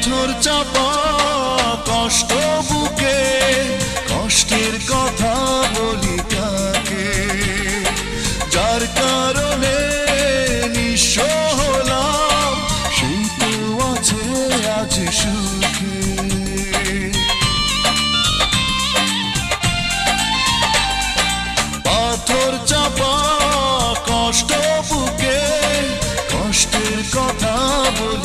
পাথর চাপা কষ্ট বুকে, কষ্টের কথা বলি কাকে, যার কারণে নিঃস্ব হলাম সেই তো আছে আজ সুখে। পাথর চাপা কষ্ট বুকে, কষ্টের কথা বলি